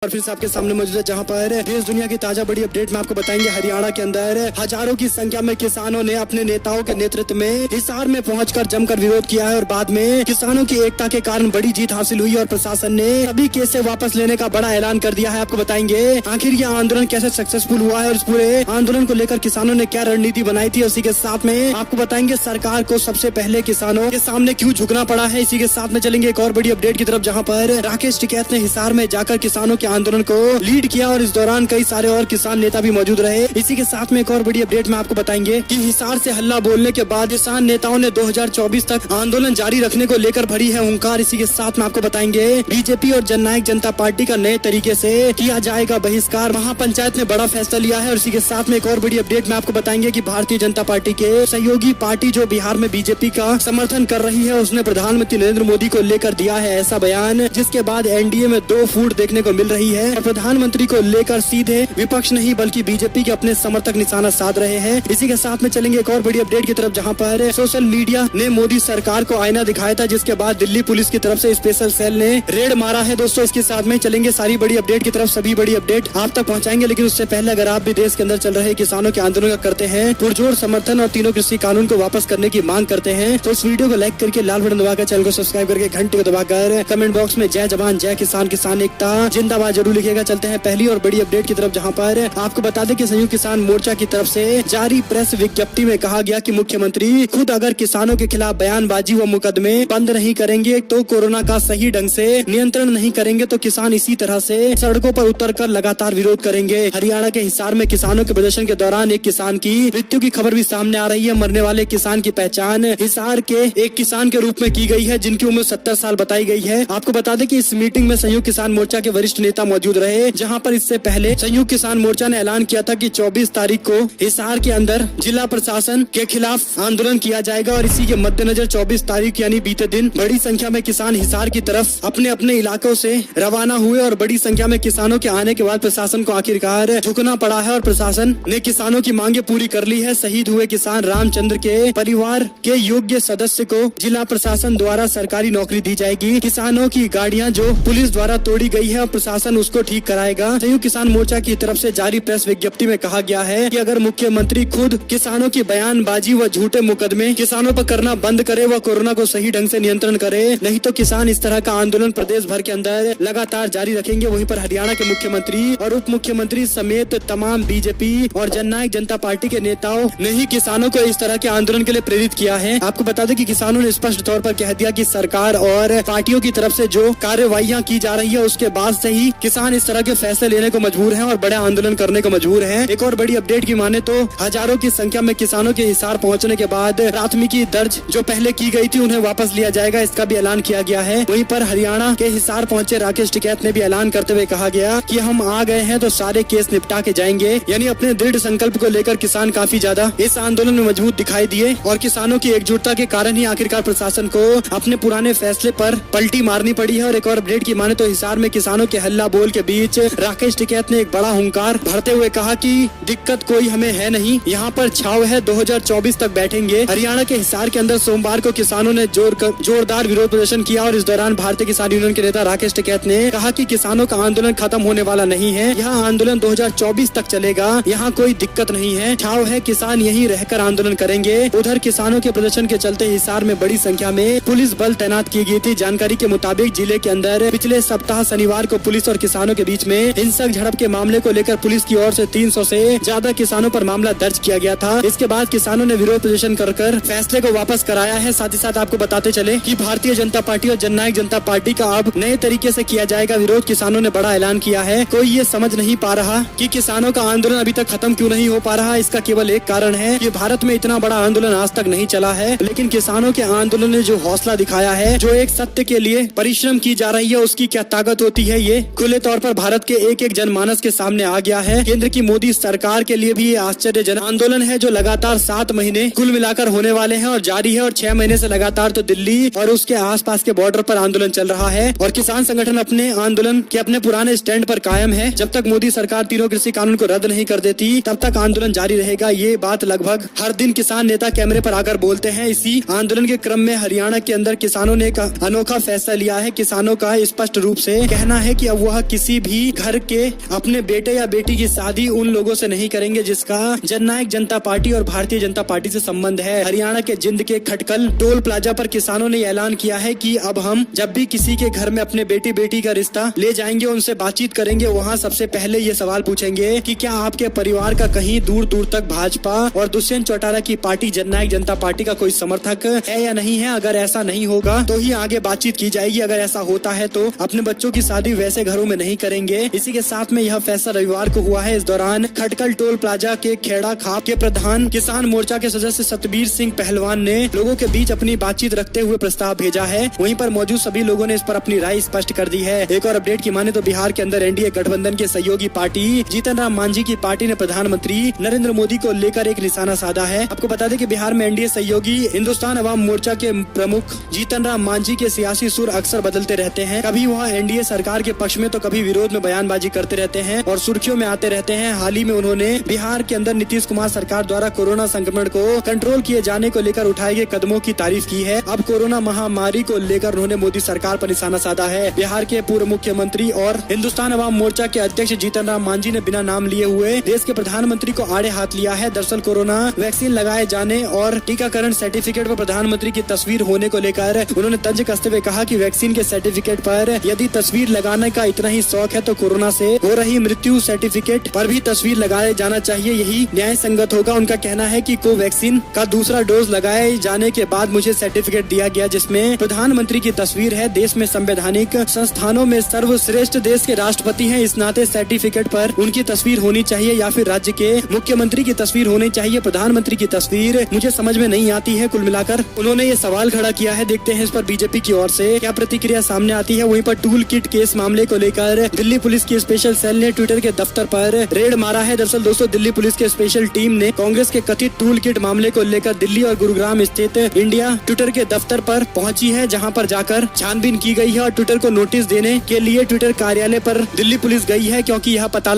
और फिर से आपके सामने मौजूद है जहां पर देश दुनिया की ताजा बड़ी अपडेट में आपको बताएंगे। हरियाणा के अंदर हजारों की संख्या में किसानों ने अपने नेताओं के नेतृत्व में हिसार में पहुंचकर जमकर विरोध किया है और बाद में किसानों की एकता के कारण बड़ी जीत हासिल हुई और प्रशासन ने सभी केस से वापस लेने का बड़ा ऐलान कर दिया है। आपको बताएंगे आखिर ये आंदोलन कैसे सक्सेसफुल हुआ है और इस पूरे आंदोलन को लेकर किसानों ने क्या रणनीति बनाई थी। उसी के साथ में आपको बताएंगे सरकार को सबसे पहले किसानों के सामने क्यों झुकना पड़ा है। इसी के साथ में चलेंगे एक और बड़ी अपडेट की तरफ जहाँ पर राकेश टिकैत ने हिसार में जाकर किसानों के आंदोलन को लीड किया और इस दौरान कई सारे और किसान नेता भी मौजूद रहे। इसी के साथ में एक और बड़ी अपडेट में आपको बताएंगे कि हिसार से हल्ला बोलने के बाद किसान नेताओं ने 2024 तक आंदोलन जारी रखने को लेकर भरी है हुंकार। इसी के साथ में आपको बताएंगे बीजेपी और जननायक जनता पार्टी का नए तरीके से किया जाएगा बहिष्कार। महापंचायत ने बड़ा फैसला लिया है और इसी के साथ में एक और बड़ी अपडेट में आपको बताएंगे कि भारतीय जनता पार्टी के सहयोगी पार्टी जो बिहार में बीजेपी का समर्थन कर रही है उसने प्रधानमंत्री नरेंद्र मोदी को लेकर दिया है ऐसा बयान, जिसके बाद एनडीए में 2 फूट देखने को मिल रही है। प्रधानमंत्री को लेकर सीधे विपक्ष नहीं बल्कि बीजेपी के अपने समर्थक निशाना साध रहे हैं। इसी के साथ में चलेंगे एक और बड़ी अपडेट की तरफ जहां पर सोशल मीडिया ने मोदी सरकार को आईना दिखाया था, जिसके बाद दिल्ली पुलिस की तरफ से स्पेशल सेल ने रेड मारा है। दोस्तों इसके साथ में चलेंगे सारी बड़ी अपडेट की तरफ, सभी बड़ी अपडेट आप तक पहुंचाएंगे। लेकिन उससे पहले अगर आप भी देश के अंदर चल रहे किसानों के आंदोलन का करते हैं पुरजोर समर्थन और तीनों कृषि कानून को वापस करने की मांग करते हैं तो इस वीडियो को लाइक करके लाल बटन दबाकर चैनल को सब्सक्राइब करके घंटे को दबाकर कमेंट बॉक्स में जय जवान जय किसान किसान एकता जिंदाबाद जरूर लिखिएगा। चलते हैं पहली और बड़ी अपडेट की तरफ जहां पर आपको बता दें कि संयुक्त किसान मोर्चा की तरफ से जारी प्रेस विज्ञप्ति में कहा गया कि मुख्यमंत्री खुद अगर किसानों के खिलाफ बयानबाजी व मुकदमे बंद नहीं करेंगे तो कोरोना का सही ढंग से नियंत्रण नहीं करेंगे तो किसान इसी तरह से सड़कों पर उतरकर लगातार विरोध करेंगे। हरियाणा के हिसार में किसानों के प्रदर्शन के दौरान एक किसान की मृत्यु की खबर भी सामने आ रही है। मरने वाले किसान की पहचान हिसार के एक किसान के रूप में की गई है जिनकी उम्र 70 साल बताई गई है। आपको बता दें कि इस मीटिंग में संयुक्त किसान मोर्चा के वरिष्ठ नेता मौजूद रहे, जहां पर इससे पहले संयुक्त किसान मोर्चा ने ऐलान किया था कि 24 तारीख को हिसार के अंदर जिला प्रशासन के खिलाफ आंदोलन किया जाएगा और इसी के मद्देनजर 24 तारीख यानी बीते दिन बड़ी संख्या में किसान हिसार की तरफ अपने अपने इलाकों से रवाना हुए और बड़ी संख्या में किसानों के आने के बाद प्रशासन को आखिरकार झुकना पड़ा है और प्रशासन ने किसानों की मांगे पूरी कर ली है। शहीद हुए किसान रामचंद्र के परिवार के योग्य सदस्य को जिला प्रशासन द्वारा सरकारी नौकरी दी जाएगी। किसानों की गाड़ियां जो पुलिस द्वारा तोड़ी गई है और प्रशासन उसको ठीक कराएगा। संयुक्त किसान मोर्चा की तरफ से जारी प्रेस विज्ञप्ति में कहा गया है कि अगर मुख्यमंत्री खुद किसानों की बयानबाजी व झूठे मुकदमे किसानों पर करना बंद करे व कोरोना को सही ढंग से नियंत्रण करे, नहीं तो किसान इस तरह का आंदोलन प्रदेश भर के अंदर लगातार जारी रखेंगे। वहीं पर हरियाणा के मुख्यमंत्री और उप मुख्यमंत्री समेत तमाम बीजेपी और जननायक जनता पार्टी के नेताओं ने ही किसानों को इस तरह के आंदोलन के लिए प्रेरित किया है। आपको बता दें कि किसानों ने स्पष्ट तौर पर कह दिया कि सरकार और पार्टियों की तरफ से जो कार्यवाहियां की जा रही है उसके बाद से ही किसान इस तरह के फैसले लेने को मजबूर हैं और बड़े आंदोलन करने को मजबूर हैं। एक और बड़ी अपडेट की माने तो हजारों की संख्या में किसानों के हिसार पहुंचने के बाद प्राथमिकी दर्ज जो पहले की गई थी उन्हें वापस लिया जाएगा, इसका भी ऐलान किया गया है। वहीं पर हरियाणा के हिसार पहुंचे राकेश टिकैत ने भी ऐलान करते हुए कहा गया कि हम आ गए हैं तो सारे केस निपटा के जाएंगे। यानी अपने दृढ़ संकल्प को लेकर किसान काफी ज्यादा इस आंदोलन में मजबूत दिखाई दिए और किसानों की एकजुटता के कारण ही आखिरकार प्रशासन को अपने पुराने फैसले पर पलटी मारनी पड़ी है। और एक और अपडेट की माने तो हिसार में किसानों के हल्ला बोल के बीच राकेश टिकैत ने एक बड़ा हुंकार भरते हुए कहा कि दिक्कत कोई हमें है नहीं, यहाँ पर छाव है, 2024 तक बैठेंगे। हरियाणा के हिसार के अंदर सोमवार को किसानों ने जोरदार विरोध प्रदर्शन किया और इस दौरान भारतीय किसान यूनियन के नेता राकेश टिकैत ने कहा कि किसानों का आंदोलन खत्म होने वाला नहीं है, यहाँ आंदोलन 2024 तक चलेगा, यहाँ कोई दिक्कत नहीं है, छाव है, किसान यहीं रहकर आंदोलन करेंगे। उधर किसानों के प्रदर्शन के चलते हिसार में बड़ी संख्या में पुलिस बल तैनात की गई थी। जानकारी के मुताबिक जिले के अंदर पिछले सप्ताह शनिवार को पुलिस और किसानों के बीच में हिंसक झड़प के मामले को लेकर पुलिस की ओर से 300 से ज्यादा किसानों पर मामला दर्ज किया गया था। इसके बाद किसानों ने विरोध प्रदर्शन कर फैसले को वापस कराया है। साथ ही साथ आपको बताते चले कि भारतीय जनता पार्टी और जननायक जनता पार्टी का अब नए तरीके से किया जाएगा विरोध। किसानों ने बड़ा ऐलान किया है। कोई ये समझ नहीं पा रहा कि किसानों का आंदोलन अभी तक खत्म क्यों नहीं हो पा रहा। इसका केवल एक कारण है कि भारत में इतना बड़ा आंदोलन आज तक नहीं चला है, लेकिन किसानों के आंदोलन ने जो हौसला दिखाया है, जो एक सत्य के लिए परिश्रम की जा रही है, उसकी क्या ताकत होती है, ये खुले तौर पर भारत के एक एक जनमानस के सामने आ गया है। केंद्र की मोदी सरकार के लिए भी ये आश्चर्यजनक आंदोलन है जो लगातार 7 महीने कुल मिलाकर होने वाले हैं और जारी है और 6 महीने से लगातार तो दिल्ली और उसके आसपास के बॉर्डर पर आंदोलन चल रहा है और किसान संगठन अपने आंदोलन के अपने पुराने स्टैंड पर कायम है। जब तक मोदी सरकार तीनों कृषि कानून को रद्द नहीं कर देती तब तक आंदोलन जारी रहेगा। ये बात लगभग हर दिन किसान नेता कैमरे पर आकर बोलते हैं। इसी आंदोलन के क्रम में हरियाणा के अंदर किसानों ने एक अनोखा फैसला लिया है। किसानों का स्पष्ट रूप से कहना है कि अब वो वह किसी भी घर के अपने बेटे या बेटी की शादी उन लोगों से नहीं करेंगे जिसका जननायक जनता पार्टी और भारतीय जनता पार्टी से संबंध है। हरियाणा के जिंद के खटकल टोल प्लाजा पर किसानों ने ऐलान किया है कि अब हम जब भी किसी के घर में अपने बेटी का रिश्ता ले जाएंगे, उनसे बातचीत करेंगे, वहाँ सबसे पहले ये सवाल पूछेंगे कि क्या आपके परिवार का कहीं दूर दूर तक भाजपा और दुष्यंत चौटाला की पार्टी जननायक जनता पार्टी का कोई समर्थक है या नहीं है। अगर ऐसा नहीं होगा तो ही आगे बातचीत की जाएगी। अगर ऐसा होता है तो अपने बच्चों की शादी वैसे घरों में नहीं करेंगे। इसी के साथ में यह फैसला रविवार को हुआ है। इस दौरान खटकल टोल प्लाजा के खेड़ा खाप के प्रधान किसान मोर्चा के सदस्य सतबीर सिंह पहलवान ने लोगों के बीच अपनी बातचीत रखते हुए प्रस्ताव भेजा है। वहीं पर मौजूद सभी लोगों ने इस पर अपनी राय स्पष्ट कर दी है। एक और अपडेट की माने तो बिहार के अंदर एनडीए गठबंधन के सहयोगी पार्टी जीतन राम मांझी की पार्टी ने प्रधानमंत्री नरेंद्र मोदी को लेकर एक निशाना साधा है। आपको बता दें कि बिहार में एनडीए सहयोगी हिंदुस्तान अवाम मोर्चा के प्रमुख जीतन राम मांझी के सियासी सुर अक्सर बदलते रहते हैं। कभी वह एनडीए सरकार के पक्ष में तो कभी विरोध में बयानबाजी करते रहते हैं और सुर्खियों में आते रहते हैं। हाल ही में उन्होंने बिहार के अंदर नीतीश कुमार सरकार द्वारा कोरोना संक्रमण को कंट्रोल किए जाने को लेकर उठाए गए कदमों की तारीफ की है। अब कोरोना महामारी को लेकर उन्होंने मोदी सरकार पर निशाना साधा है। बिहार के पूर्व मुख्यमंत्री और हिंदुस्तान अवाम मोर्चा के अध्यक्ष जीतन राम मांझी ने बिना नाम लिए हुए देश के प्रधानमंत्री को आड़े हाथ लिया है। दरअसल कोरोना वैक्सीन लगाए जाने और टीकाकरण सर्टिफिकेट पर प्रधानमंत्री की तस्वीर होने को लेकर उन्होंने तंज कसते हुए कहा कि वैक्सीन के सर्टिफिकेट पर यदि तस्वीर लगाने का इतना ही शौक है तो कोरोना से हो रही मृत्यु सर्टिफिकेट पर भी तस्वीर लगाया जाना चाहिए, यही न्याय संगत होगा। उनका कहना है कि कोवैक्सीन का दूसरा डोज लगाए जाने के बाद मुझे सर्टिफिकेट दिया गया जिसमें प्रधानमंत्री की तस्वीर है। देश में संवैधानिक संस्थानों में सर्वश्रेष्ठ देश के राष्ट्रपति हैं, इस नाते सर्टिफिकेट पर उनकी तस्वीर होनी चाहिए या फिर राज्य के मुख्यमंत्री की तस्वीर होनी चाहिए। प्रधानमंत्री की तस्वीर मुझे समझ में नहीं आती है। कुल मिलाकर उन्होंने ये सवाल खड़ा किया है। देखते हैं इस पर बीजेपी की ओर से क्या प्रतिक्रिया सामने आती है। वहीं पर टूल किट केस मामले को लेकर दिल्ली पुलिस की स्पेशल सेल ने ट्विटर के दफ्तर पर रेड मारा है। दरअसल दोस्तों दिल्ली पुलिस के स्पेशल टीम ने कांग्रेस के कथित टूल किट मामले को लेकर दिल्ली और गुरुग्राम स्थित इंडिया ट्विटर के दफ्तर पर पहुंची है, जहां पर जाकर छानबीन की गई है और ट्विटर को नोटिस देने के लिए ट्विटर कार्यालय पर दिल्ली पुलिस गई है, क्योंकि यह पता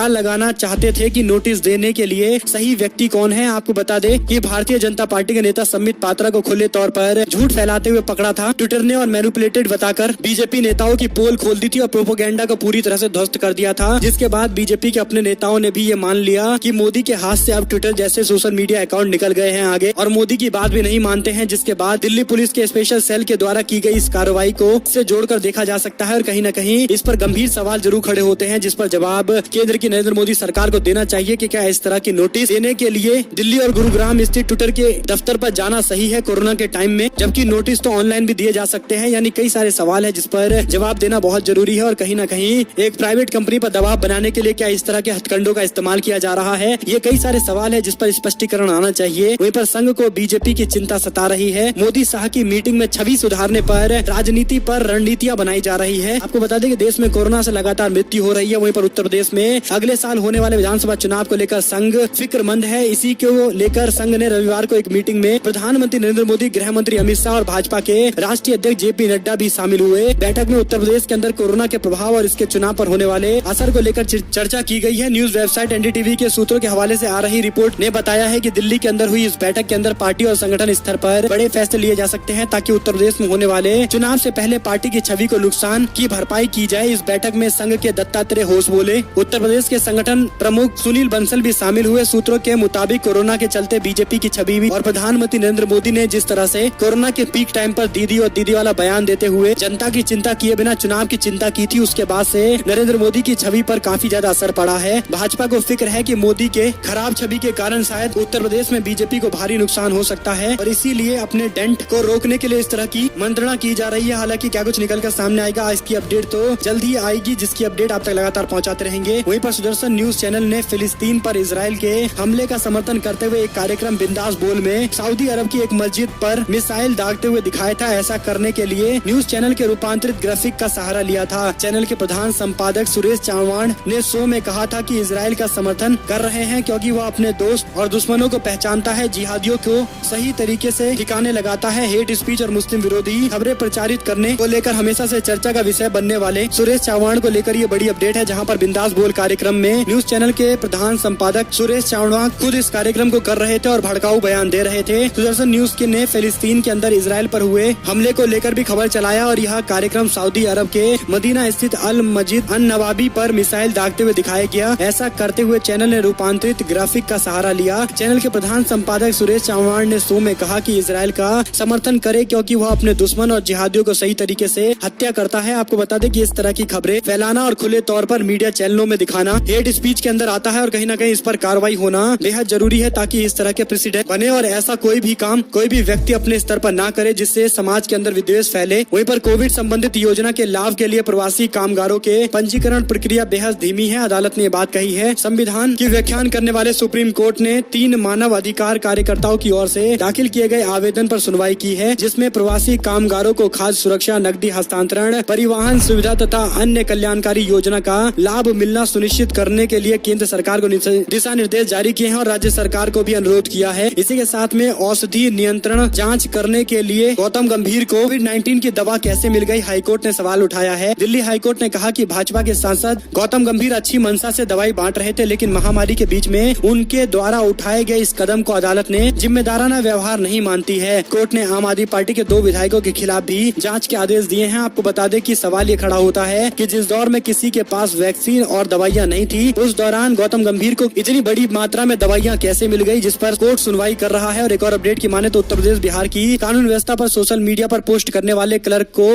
लगाना चाहते थे कि नोटिस देने के लिए सही व्यक्ति कौन है। आपको बता दें कि भारतीय जनता पार्टी के नेता संबित पात्रा को खुले तौर पर झूठ फैलाते हुए पकड़ा था ट्विटर ने और मैनिपुलेटेड बताकर बीजेपी नेताओं की पोल खोल दी थी और प्रोपोगेंडा को पूरी तरह से ध्वस्त कर दिया था। जिसके बाद बीजेपी के अपने नेताओं ने भी ये मान लिया कि मोदी के हाथ से अब ट्विटर जैसे सोशल मीडिया अकाउंट निकल गए हैं आगे और मोदी की बात भी नहीं मानते हैं। जिसके बाद दिल्ली पुलिस के स्पेशल सेल के द्वारा की गई इस कार्रवाई को से जोड़कर देखा जा सकता है और कहीं न कहीं इस पर गंभीर सवाल जरूर खड़े होते हैं, जिस पर जवाब केंद्र की नरेंद्र मोदी सरकार को देना चाहिए कि क्या इस तरह की नोटिस देने के लिए दिल्ली और गुरुग्राम स्थित ट्विटर के दफ्तर पर जाना सही है कोरोना के टाइम में, जबकि नोटिस तो ऑनलाइन भी दिए जा सकते हैं। यानी कई सारे सवाल है जिस पर जवाब देना बहुत जरूरी है और कहीं न कहीं एक प्राइवेट कंपनी पर दबाव बनाने के लिए क्या इस तरह के हथकंडों का इस्तेमाल किया जा रहा है, ये कई सारे सवाल है जिस पर स्पष्टीकरण आना चाहिए। वहीं पर संघ को बीजेपी की चिंता सता रही है। मोदी शाह की मीटिंग में छवि सुधारने पर राजनीति पर रणनीतियां बनाई जा रही है। आपको बता दें कि देश में कोरोना से लगातार मृत्यु हो रही है। वहीं पर उत्तर प्रदेश में अगले साल होने वाले विधानसभा चुनाव को लेकर संघ फिक्रमंद है। इसी को लेकर संघ ने रविवार को एक मीटिंग में प्रधानमंत्री नरेंद्र मोदी, गृह मंत्री अमित शाह और भाजपा के राष्ट्रीय अध्यक्ष जेपी नड्डा भी शामिल हुए। बैठक में उत्तर प्रदेश के अंदर कोरोना के प्रभाव और इसके चुनाव पर होने वाले असर को लेकर चर्चा की गई है। न्यूज वेबसाइट एनडीटीवी के सूत्रों के हवाले से आ रही रिपोर्ट ने बताया है कि दिल्ली के अंदर हुई इस बैठक के अंदर पार्टी और संगठन स्तर पर बड़े फैसले लिए जा सकते हैं ताकि उत्तर प्रदेश में होने वाले चुनाव से पहले पार्टी की छवि को नुकसान की भरपाई की जाए। इस बैठक में संघ के दत्तात्रेय होश बोले, उत्तर प्रदेश के संगठन प्रमुख सुनील बंसल भी शामिल हुए। सूत्रों के मुताबिक कोरोना के चलते बीजेपी की छवि और प्रधानमंत्री नरेंद्र मोदी ने जिस तरह से कोरोना के पीक टाइम पर दीदी और दीदी वाला बयान देते हुए जनता की चिंता किए बिना चुनाव की चिंता की थी, उसके बाद से नरेंद्र मोदी की छवि पर काफी ज्यादा असर पड़ा है। भाजपा को फिक्र है कि मोदी के खराब छवि के कारण शायद उत्तर प्रदेश में बीजेपी को भारी नुकसान हो सकता है और इसीलिए अपने डेंट को रोकने के लिए इस तरह की मंत्रणा की जा रही है। हालांकि क्या कुछ निकल कर सामने आएगा, इसकी अपडेट तो जल्द ही आएगी, जिसकी अपडेट आप तक लगातार पहुंचाते रहेंगे। वहीं पर सुदर्शन न्यूज चैनल ने फिलिस्तीन पर इजराइल के हमले का समर्थन करते हुए एक कार्यक्रम बिंदास बोल में सऊदी अरब की एक मस्जिद पर मिसाइल दागते हुए दिखाया था। ऐसा करने के लिए न्यूज चैनल के रूपांतरित ग्राफिक का सहारा लिया था। चैनल के प्रधान संपादक सुरेश चौहान ने शो में कहा था कि इजराइल का समर्थन कर रहे हैं क्योंकि वह अपने दोस्त और दुश्मनों को पहचानता है, जिहादियों को सही तरीके से ठिकाने लगाता है। हेट स्पीच और मुस्लिम विरोधी खबरें प्रचारित करने को लेकर हमेशा से चर्चा का विषय बनने वाले सुरेश चौहान को लेकर ये बड़ी अपडेट है, जहां पर बिंदास बोल कार्यक्रम में न्यूज चैनल के प्रधान संपादक सुरेश चौहान खुद इस कार्यक्रम को कर रहे थे और भड़काऊ बयान दे रहे थे। सुदर्शन न्यूज के ने फिलिस्तीन के अंदर इजराइल पर हुए हमले को लेकर भी खबर चलाया और यह कार्यक्रम सऊदी अरब के मदीना स्थित अल मस्जिद अन नवाबी पर मिसाइल दागते हुए दिखाया गया। ऐसा करते हुए चैनल ने रूपांतरित ग्राफिक का सहारा लिया। चैनल के प्रधान संपादक सुरेश चौहान ने शो में कहा कि इजराइल का समर्थन करे क्योंकि वह अपने दुश्मन और जिहादियों को सही तरीके से हत्या करता है। आपको बता दें कि इस तरह की खबरें फैलाना और खुले तौर पर मीडिया चैनलों में दिखाना हेट स्पीच के अंदर आता है और कहीं न कहीं इस पर कार्रवाई होना बेहद जरूरी है ताकि इस तरह के प्रेसिडेंट बने और ऐसा कोई भी काम कोई भी व्यक्ति अपने स्तर पर ना करे जिससे समाज के अंदर विद्वेष फैले। वहीं पर कोविड संबंधित योजना के लाभ के लिए प्रवासी कामगारों के पंजीकरण प्रक्रिया बेहद धीमी है। अदालत ने ये बात कही है। संविधान की व्याख्यान करने वाले सुप्रीम कोर्ट ने 3 मानव अधिकार कार्यकर्ताओं की ओर से दाखिल किए गए आवेदन पर सुनवाई की है, जिसमें प्रवासी कामगारों को खाद्य सुरक्षा, नकदी हस्तांतरण, परिवहन सुविधा तथा अन्य कल्याणकारी योजना का लाभ मिलना सुनिश्चित करने के लिए केंद्र सरकार को दिशा निर्देश जारी किए हैं और राज्य सरकार को भी अनुरोध किया है। इसी के साथ में औषधि नियंत्रण जांच करने के लिए गौतम गंभीर को कोविड-19 की दवा कैसे मिल गई, हाईकोर्ट ने सवाल उठाया है। दिल्ली हाईकोर्ट ने कहा कि भाजपा के सांसद गौतम गंभीर अच्छी मंशा से दवाई बांट रहे थे, लेकिन महामारी के बीच में उनके द्वारा उठाए गए इस कदम को अदालत ने जिम्मेदाराना व्यवहार नहीं मानती है। कोर्ट ने आम आदमी पार्टी के 2 विधायकों के खिलाफ भी जाँच के आदेश दिए हैं। आपको बता दें कि सवाल ये खड़ा होता है कि जिस दौर में किसी के पास वैक्सीन और दवाइयाँ नहीं थी, उस दौरान गौतम गंभीर को इतनी बड़ी मात्रा में दवाइयाँ कैसे मिल गई, जिस पर कोर्ट सुनवाई कर रहा है। और एक और अपडेट की माने तो उत्तर प्रदेश बिहार की कानून व्यवस्था पर सोशल मीडिया पर पोस्ट करने वाले क्लर्क को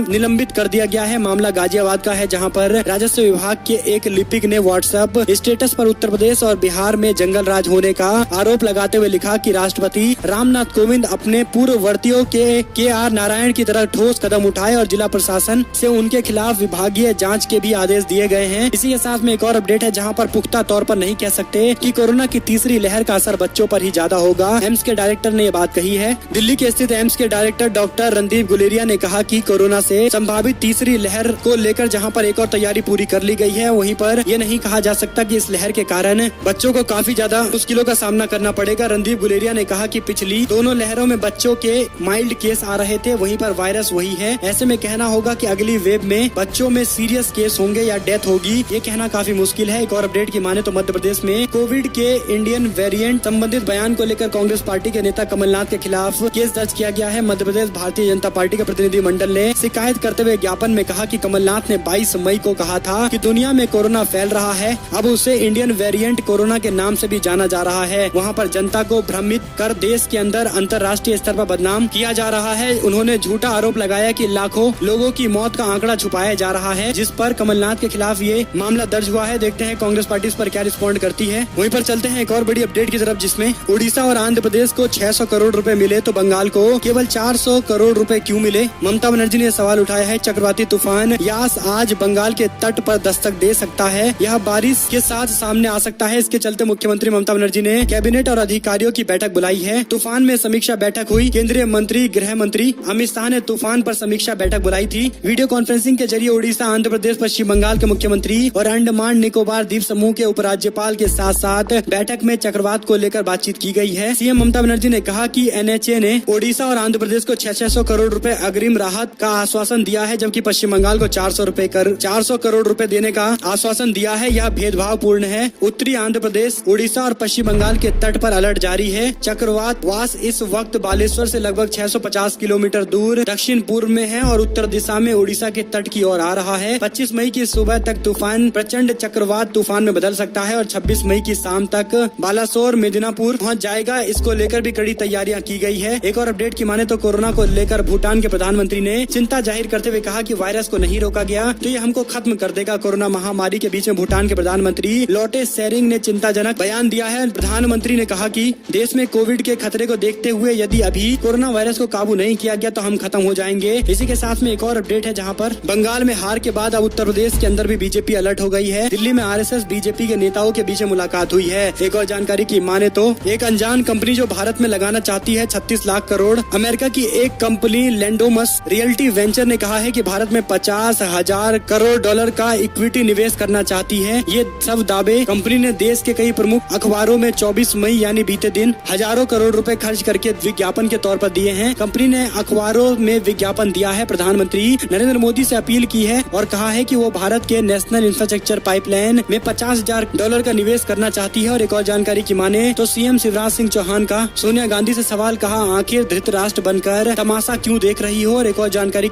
निलंबित कर दिया गया है। मामला गाजियाबाद का है, जहां पर राजस्व विभाग के एक लिपिक ने व्हाट्सएप स्टेटस पर उत्तर प्रदेश और बिहार में जंगल राज होने का आरोप लगाते हुए लिखा कि राष्ट्रपति रामनाथ कोविंद अपने पूर्ववर्तियों के आर नारायण की तरह ठोस कदम उठाए और जिला प्रशासन से उनके खिलाफ विभागीय जाँच के भी आदेश दिए गए हैं। इसी के साथ में एक और अपडेट है, जहाँ पर पुख्ता तौर पर नहीं कह सकते कि कोरोना की तीसरी लहर का असर बच्चों पर ही ज्यादा होगा। एम्स के डायरेक्टर ने ये बात कही है। दिल्ली के स्थित एम्स के डायरेक्टर डॉक्टर रणदीप गुलेरिया ने कहा कि कोरोना से संभावित तीसरी लहर को लेकर जहां पर एक और तैयारी पूरी कर ली गई है, वहीं पर यह नहीं कहा जा सकता कि इस लहर के कारण बच्चों को काफी ज्यादा मुश्किलों का सामना करना पड़ेगा। रणदीप गुलेरिया ने कहा कि पिछली दोनों लहरों में बच्चों के माइल्ड केस आ रहे थे, वहीं पर वायरस वही है। ऐसे में कहना होगा कि अगली वेव में बच्चों में सीरियस केस होंगे या डेथ होगी, ये कहना काफी मुश्किल है। एक और अपडेट की माने तो मध्य प्रदेश में कोविड के इंडियन वेरिएंट संबंधित बयान को लेकर कांग्रेस पार्टी के नेता कमलनाथ के खिलाफ केस दर्ज किया गया है। मध्य प्रदेश भारतीय जनता पार्टी के प्रतिनिधि मंडल ने शिकायत करते हुए ज्ञापन में कहा कि कमलनाथ ने 22 मई को कहा था कि दुनिया में कोरोना फैल रहा है, अब उसे इंडियन वेरिएंट कोरोना के नाम से भी जाना जा रहा है। वहां पर जनता को भ्रमित कर देश के अंदर अंतर्राष्ट्रीय स्तर पर बदनाम किया जा रहा है। उन्होंने झूठा आरोप लगाया कि लाखों लोगों की मौत का आंकड़ा छुपाया जा रहा है, जिस पर कमलनाथ के खिलाफ ये मामला दर्ज हुआ है। देखते हैं कांग्रेस पार्टी इस पर क्या रिस्पॉन्ड करती है। वहीं पर चलते हैं एक और बड़ी अपडेट की तरफ, जिसमें उड़ीसा और आंध्र प्रदेश को 600 करोड़ रुपए मिले तो बंगाल को केवल 400 करोड़ रुपए क्यों मिले? ममता बनर्जी ने सवाल उठाया है। चक्रवाती तूफान यास आज बंगाल के तट पर दस्तक दे सकता है, यह बारिश के साथ सामने आ सकता है। इसके चलते मुख्यमंत्री ममता बनर्जी ने कैबिनेट और अधिकारियों की बैठक बुलाई है। तूफान में समीक्षा बैठक हुई। केंद्रीय मंत्री गृह मंत्री अमित शाह ने तूफान पर समीक्षा बैठक बुलाई थी। वीडियो कॉन्फ्रेंसिंग के जरिए उड़ीसा, आंध्र प्रदेश, पश्चिम बंगाल के मुख्यमंत्री और अंडमान निकोबार द्वीप समूह के उपराज्यपाल के साथ साथ बैठक में चक्रवात को लेकर बातचीत की गई है। सीएम ममता बनर्जी ने कहा कि एनएचए ने ओडिशा और आंध्र प्रदेश को 600 करोड़ रुपए अग्रिम राहत का आश्वासन दिया है, जबकि पश्चिम बंगाल को 400 करोड़ रुपए देने का आश्वासन दिया है। यह भेदभावपूर्ण है। उत्तरी आंध्र प्रदेश, उड़ीसा और पश्चिम बंगाल के तट पर अलर्ट जारी है। चक्रवात वास इस वक्त बालेश्वर से लगभग 650 किलोमीटर दूर दक्षिण पूर्व में है और उत्तर दिशा में उड़ीसा के तट की ओर आ रहा है। 25 मई की सुबह तक तूफान प्रचंड चक्रवात तूफान में बदल सकता है और 26 मई की शाम तक बालासोर मेदिनीपुर पहुंच जाएगा। इसको लेकर भी कड़ी तैयारियां की गई है। एक और अपडेट की माने तो कोरोना को लेकर भूटान के प्रधानमंत्री ने चिंता जाहिर करते हुए कहा कि वायरस को नहीं रोका गया तो ये हमको खत्म कर देगा। कोरोना महामारी के बीच में भूटान के प्रधानमंत्री लोटे शेरिंग ने चिंताजनक बयान दिया है। प्रधानमंत्री ने कहा कि देश में कोविड के खतरे को देखते हुए यदि अभी कोरोना वायरस को काबू नहीं किया गया तो हम खत्म हो जाएंगे। इसी के साथ में एक और अपडेट है, जहां पर बंगाल में हार के बाद अब उत्तर प्रदेश के अंदर भी बीजेपी अलर्ट हो गई है। दिल्ली में आरएसएस बीजेपी के नेताओं के बीच मुलाकात हुई है। एक और जानकारी की माने तो एक अनजान कंपनी जो भारत में लगाना चाहती है 36 लाख करोड़। अमेरिका की एक कंपनी लैंडोमस रियल्टी वेंचर ने कहा है कि भारत में 50,000 करोड़ डॉलर का इक्विटी निवेश करना चाहती है। ये सब दावे कंपनी ने देश के कई प्रमुख अखबारों में 24 मई यानी बीते दिन हजारों करोड़ रुपए खर्च करके विज्ञापन के तौर पर दिए हैं। कंपनी ने अखबारों में विज्ञापन दिया है। प्रधानमंत्री नरेंद्र मोदी से अपील की है और कहा है कि वो भारत के नेशनल इंफ्रास्ट्रक्चर पाइपलाइन में 50,000 डॉलर का निवेश करना चाहती है। और एक और जानकारी की माने तो सीएम शिवराज सिंह चौहान का सोनिया गांधी से सवाल, कहा आखिर धृतराष्ट्र बनकर तमाशा क्यों देख रही हो। और एक और जानकारी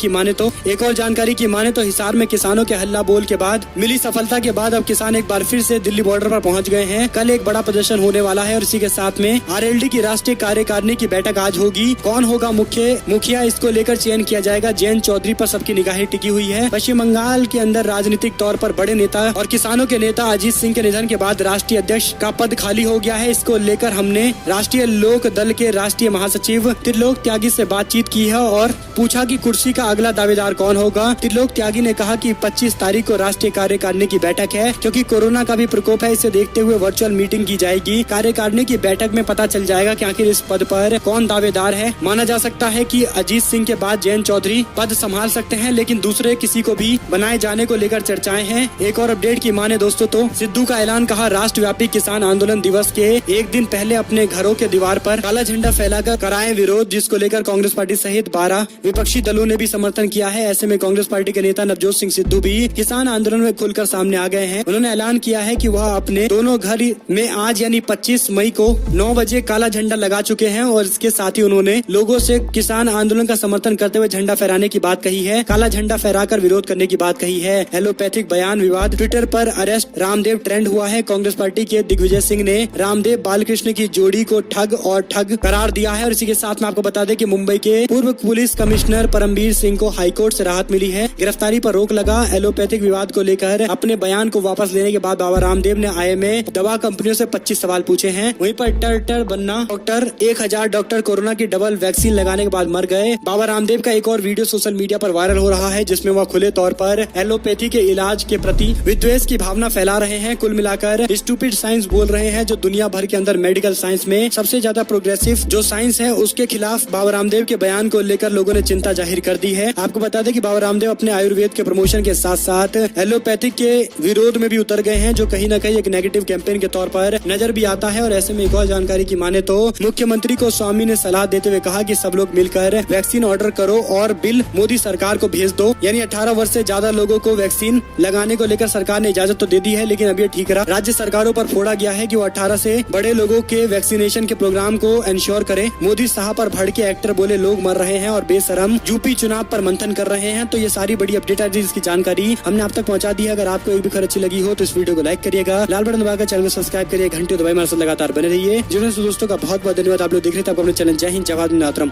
की माने तो हिसार में किसानों के हल्ला बोल के बाद मिली सफलता के बाद अब किसान एक बार फिर से दिल्ली बॉर्डर पर पहुंच गए हैं। कल एक बड़ा प्रदर्शन होने वाला है और इसी के साथ में आरएलडी की राष्ट्रीय कार्यकारिणी की बैठक आज होगी। कौन होगा मुखिया, इसको लेकर चयन किया जाएगा। जयंत चौधरी पर सबकी निगाहें टिकी हुई है। पश्चिम बंगाल के अंदर राजनीतिक तौर पर बड़े नेता और किसानों के नेता अजीत सिंह के निधन के बाद राष्ट्रीय अध्यक्ष का पद खाली हो गया है। इसको लेकर हमने राष्ट्रीय लोक दल के राष्ट्रीय महासचिव त्रिलोक त्यागी से बातचीत की है और पूछा कि कुर्सी का अगला दावेदार कौन होगा। त्रिलोक त्यागी ने कहा कि 25 तारीख को राष्ट्रीय कार्यकारिणी की बैठक है, क्योंकि कोरोना का भी प्रकोप है, इसे देखते हुए वर्चुअल मीटिंग की जाएगी। कार्यकारिणी की बैठक में पता चल जाएगा कि आखिर इस पद पर कौन दावेदार है। माना जा सकता है कि अजीत सिंह के बाद जयंत चौधरी पद संभाल सकते हैं, लेकिन दूसरे किसी को भी बनाए जाने को लेकर चर्चाएं हैं। एक और अपडेट की माने दोस्तों तो सिद्धू का ऐलान, कहा राष्ट्रव्यापी किसान आंदोलन दिवस के एक दिन पहले अपने घरों के दीवार पर काला झंडा फैलाकर कराएं विरोध, जिसको लेकर कांग्रेस पार्टी सहित 12 विपक्षी दलों ने भी समर्थन किया है। ऐसे में कांग्रेस पार्टी के नेता नवजोत सिंह सिद्धू भी किसान आंदोलन में खुलकर सामने आ गए हैं। उन्होंने ऐलान किया है कि वह अपने दोनों घर में आज यानी 25 मई को 9 बजे काला झंडा लगा चुके हैं और इसके साथ ही उन्होंने लोगों से किसान आंदोलन का समर्थन करते हुए झंडा फहराने की बात कही है, काला झंडा फहराकर विरोध करने की बात कही है। एलोपैथिक बयान विवाद, ट्विटर पर अरेस्ट रामदेव ट्रेंड हुआ है। कांग्रेस पार्टी के दिग्विजय सिंह ने रामदेव बालकृष्ण की जोड़ी को ठग करार दिया है और इसी के साथ में आपको बता दें कि मुंबई के पूर्व पुलिस कमिश्नर परमबीर सिंह को हाईकोर्ट से राहत मिली है। गिरफ्तारी पर रोक लगा। एलोपैथिक विवाद को लेकर अपने बयान को वापस लेने के बाद बाबा रामदेव ने आईएमए दवा कंपनियों से 25 सवाल पूछे हैं। वहीं पर टर बनना डॉक्टर 1000 डॉक्टर कोरोना की डबल वैक्सीन लगाने के बाद मर गए। बाबा रामदेव का एक और वीडियो सोशल मीडिया पर वायरल हो रहा है, जिसमें वह खुले तौर पर एलोपैथी के इलाज के प्रति विद्वेष की भावना फैला रहे हैं। कुल मिलाकर स्टूपिड साइंस बोल रहे हैं, जो दुनिया भर के अंदर मेडिकल साइंस में सबसे ज्यादा प्रोग्रेसिव जो साइंस है, उसके खिलाफ बाबा रामदेव के बयान को लेकर लोगों ने चिंता जाहिर कर दी है। आपको बता दें कि बाबा रामदेव अपने आयुर्वेद के प्रमोशन के साथ साथ एलोपैथिक के विरोध में भी उतर गए हैं, जो कहीं न कहीं एक नेगेटिव कैंपेन के तौर पर नजर भी आता है। और ऐसे में एक और जानकारी की माने तो मुख्यमंत्री को स्वामी ने सलाह देते हुए कहा कि सब लोग मिलकर वैक्सीन ऑर्डर करो और बिल मोदी सरकार को भेज दो। यानी 18 वर्ष से ज्यादा लोगों को वैक्सीन लगाने को लेकर सरकार ने इजाजत तो दे दी है, लेकिन अब ये ठीक रहा, राज्य सरकारों पर फोड़ा गया है कि वो 18 से बड़े लोगों के वैक्सीनेशन के प्रोग्राम को इंश्योर करे। मोदी साहब पर भड़के एक्टर बोले लोग मर रहे हैं और बेशरम यूपी चुनाव पर मंथन कर रहे हैं। तो ये सारी बड़ी अपडेट है जिसकी जानकारी हमने आप तक पहुंचा दी है। अगर आपको एक भी खबर अच्छी लगी हो तो इस वीडियो को लाइक करिएगा, लाल बटन दबाकर चैनल को सब्सक्राइब करिए, घंटे दबाए हमारे साथ लगातार बने रहिए। जुड़ने से दोस्तों का बहुत बहुत धन्यवाद। आप लोग देख रहे थे आपको अपने चैनल जय हिंद जय भारत मातरम।